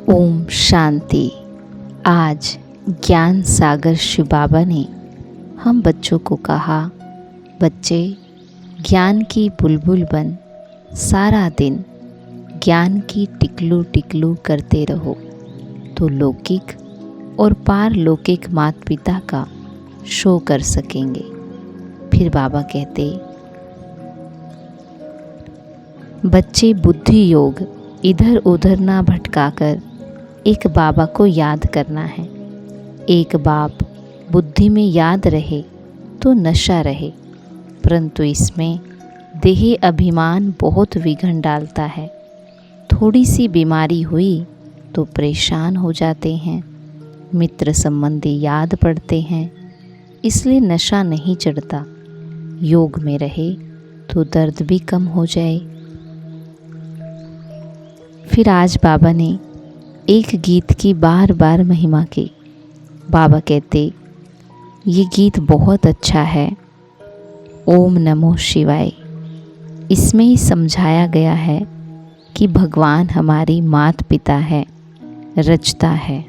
ओम शांति। आज ज्ञान सागर शिव बाबा ने हम बच्चों को कहा, बच्चे ज्ञान की बुलबुल बन सारा दिन ज्ञान की टिकलू टिकलू करते रहो तो लौकिक और पारलौकिक माता पिता का शो कर सकेंगे। फिर बाबा कहते, बच्चे बुद्धि योग इधर उधर ना भटकाकर एक बाबा को याद करना है। एक बाप बुद्धि में याद रहे तो नशा रहे, परंतु इसमें देही अभिमान बहुत विघन डालता है। थोड़ी सी बीमारी हुई तो परेशान हो जाते हैं, मित्र संबंधी याद पड़ते हैं, इसलिए नशा नहीं चढ़ता। योग में रहे तो दर्द भी कम हो जाए। फिर आज बाबा ने एक गीत की बार बार महिमा की। बाबा कहते, ये गीत बहुत अच्छा है, ओम नमो शिवाय। इसमें ही समझाया गया है कि भगवान हमारी माता पिता है, रचता है।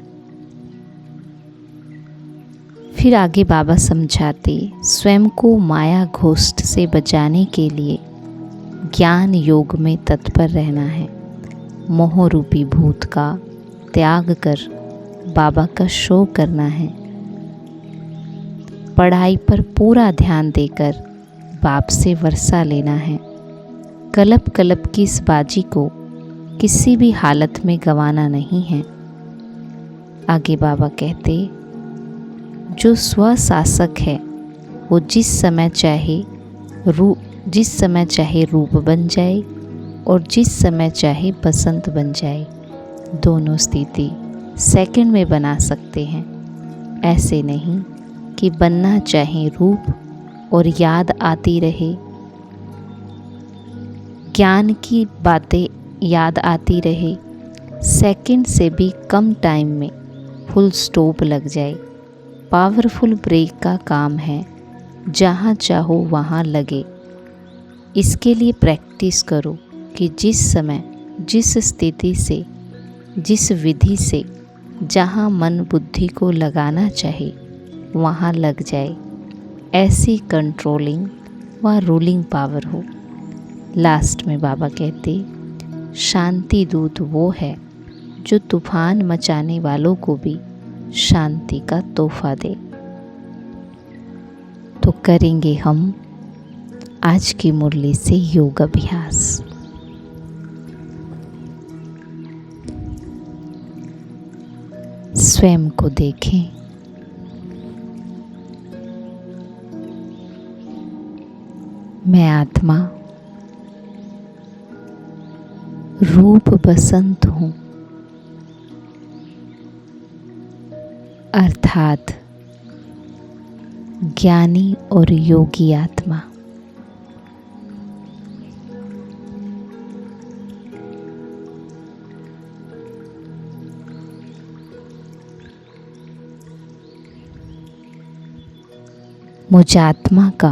फिर आगे बाबा समझाते, स्वयं को माया घोष्ट से बचाने के लिए ज्ञान योग में तत्पर रहना है। मोह रूपी भूत का त्याग कर बाबा का शो करना है। पढ़ाई पर पूरा ध्यान देकर बाप से वर्षा लेना है। कलप कलप की इस बाजी को किसी भी हालत में गंवाना नहीं है। आगे बाबा कहते, जो स्वशासक है वो जिस समय चाहे रूप बन जाए और जिस समय चाहे बसंत बन जाए। दोनों स्थिति सेकंड में बना सकते हैं। ऐसे नहीं कि बनना चाहे रूप और याद आती रहे, ज्ञान की बातें याद आती रहे। सेकंड से भी कम टाइम में फुल स्टॉप लग जाए। पावरफुल ब्रेक का काम है, जहाँ चाहो वहाँ लगे। इसके लिए प्रैक्टिस करो कि जिस समय, जिस स्थिति से, जिस विधि से जहाँ मन बुद्धि को लगाना चाहे वहाँ लग जाए। ऐसी कंट्रोलिंग व रूलिंग पावर हो। लास्ट में बाबा कहते, शांति दूत वो है जो तूफान मचाने वालों को भी शांति का तोहफा दे। तो करेंगे हम आज की मुरली से योग अभ्यास। स्वयं को देखें। मैं आत्मा रूप बसंत हूँ, अर्थात ज्ञानी और योगी आत्मा। मुझ आत्मा का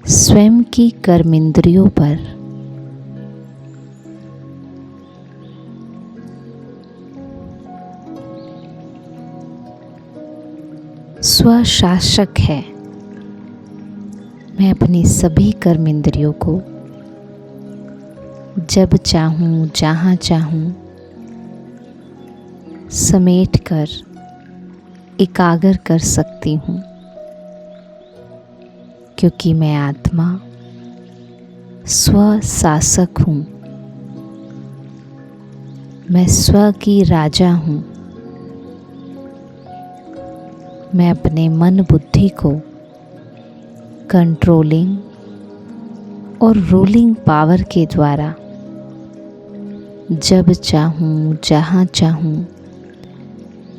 स्वयं की कर्मेंद्रियों पर स्वशासक है। मैं अपनी सभी कर्मेंद्रियों को जब चाहूँ, जहाँ चाहूँ समेट कर एकाग्र कर सकती हूँ, क्योंकि मैं आत्मा स्वशासक हूँ। मैं स्व की राजा हूँ। मैं अपने मन बुद्धि को कंट्रोलिंग और रूलिंग पावर के द्वारा जब चाहूँ, जहाँ चाहूँ,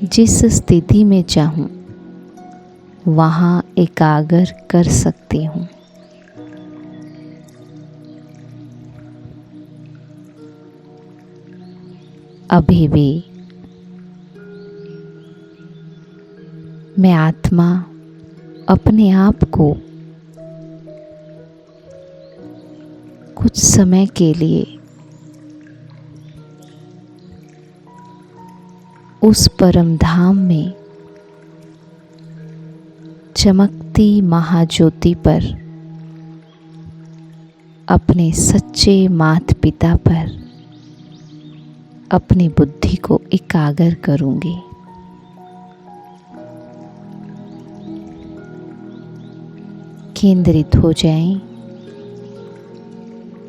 जिस स्थिति में चाहूँ वहाँ एकाग्र कर सकती हूँ। अभी भी मैं आत्मा अपने आप को कुछ समय के लिए उस परम धाम में चमकती महाज्योति पर अपने सच्चे माता पिता पर अपनी बुद्धि को एकाग्र करूंगी। केंद्रित हो जाएं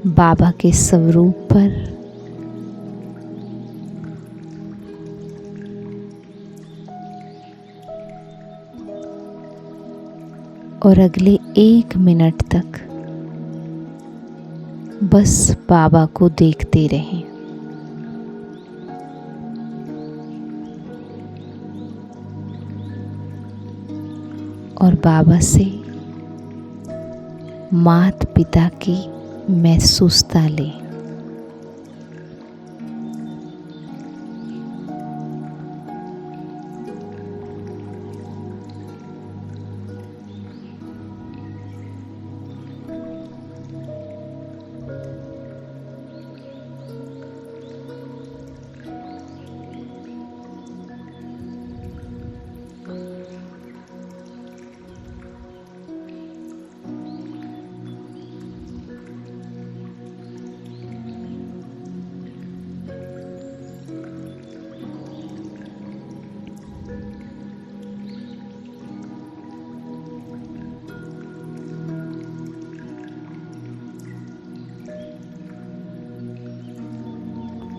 बाबा के स्वरूप पर। और अगले 1 मिनट तक बस बाबा को देखते रहें। और बाबा से माता पिता की महसूसता लें।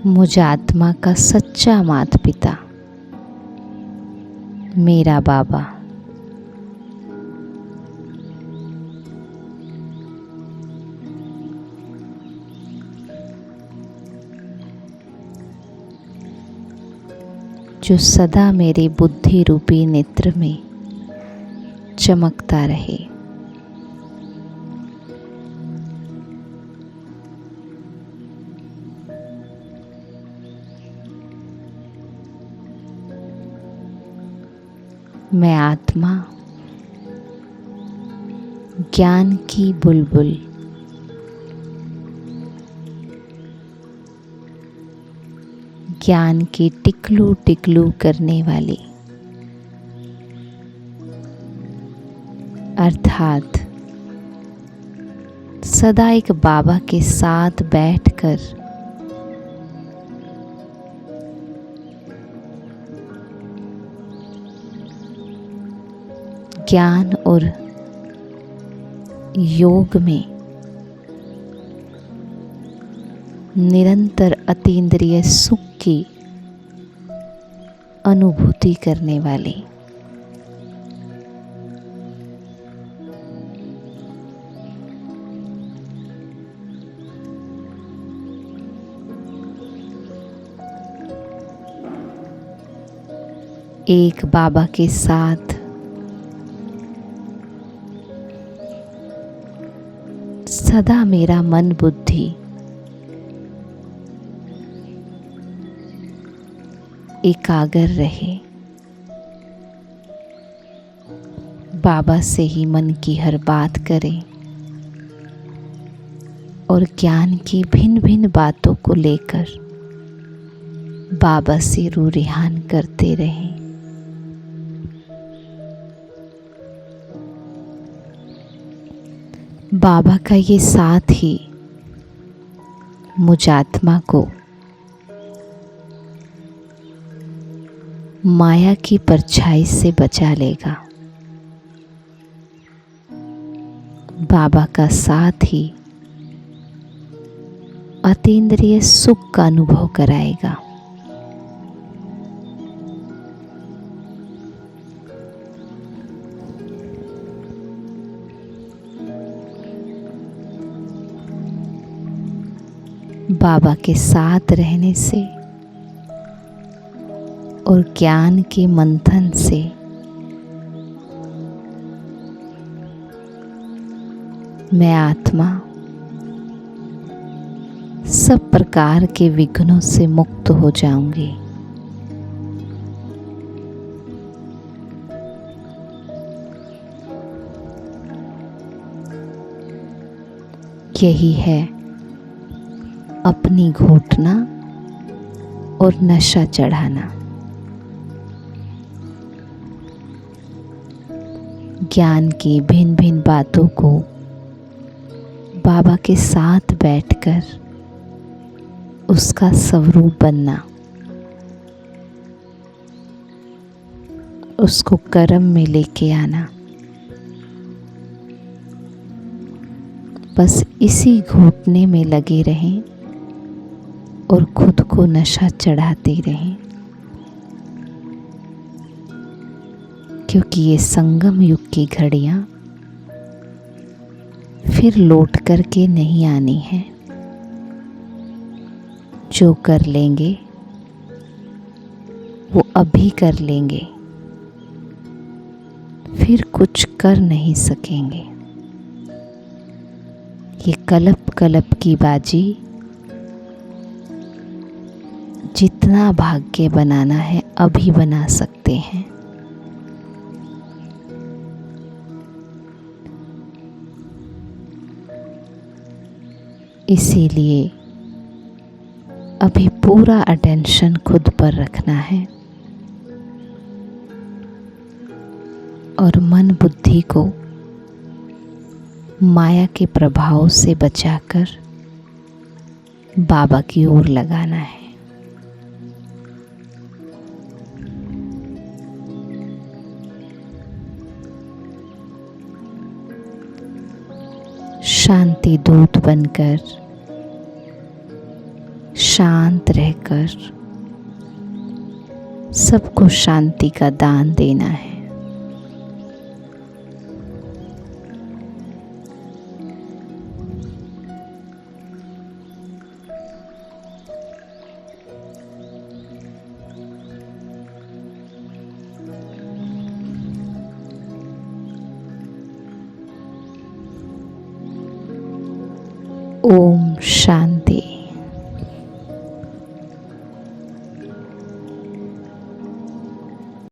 मुझ आत्मा का सच्चा माता पिता मेरा बाबा जो सदा मेरे बुद्धि रूपी नेत्र में चमकता रहे। मैं आत्मा ज्ञान की बुलबुल ज्ञान की टिकलू टिकलू करने वाली अर्थात सदा एक बाबा के साथ बैठकर ज्ञान और योग में निरंतर अतीन्द्रिय सुख की अनुभूति करने वाली एक बाबा के साथ सदा मेरा मन बुद्धि एकाग्र रहे। बाबा से ही मन की हर बात करें और ज्ञान की भिन्न भिन्न बातों को लेकर बाबा से रूह रिहान करते रहें। बाबा का ये साथ ही मुझ आत्मा को माया की परछाई से बचा लेगा। बाबा का साथ ही अतीन्द्रिय सुख का अनुभव कराएगा। बाबा के साथ रहने से और ज्ञान के मंथन से मैं आत्मा सब प्रकार के विघ्नों से मुक्त हो जाऊंगी। यही है अपनी घोटना और नशा चढ़ाना। ज्ञान की भिन्न भिन्न बातों को बाबा के साथ बैठकर उसका स्वरूप बनना, उसको कर्म में लेके आना, बस इसी घुटने में लगे रहें और खुद को नशा चढ़ाते रहें, क्योंकि ये संगम युग की घड़ियां फिर लौट करके नहीं आनी है। जो कर लेंगे वो अभी कर लेंगे, फिर कुछ कर नहीं सकेंगे। ये कलप कलप की बाजी, जितना भाग्य बनाना है अभी बना सकते हैं। इसीलिए अभी पूरा अटेंशन खुद पर रखना है और मन बुद्धि को माया के प्रभाव से बचाकर बाबा की ओर लगाना है। शांति दूत बनकर, शांत रहकर सबको शांति का दान देना है। ओम शांति।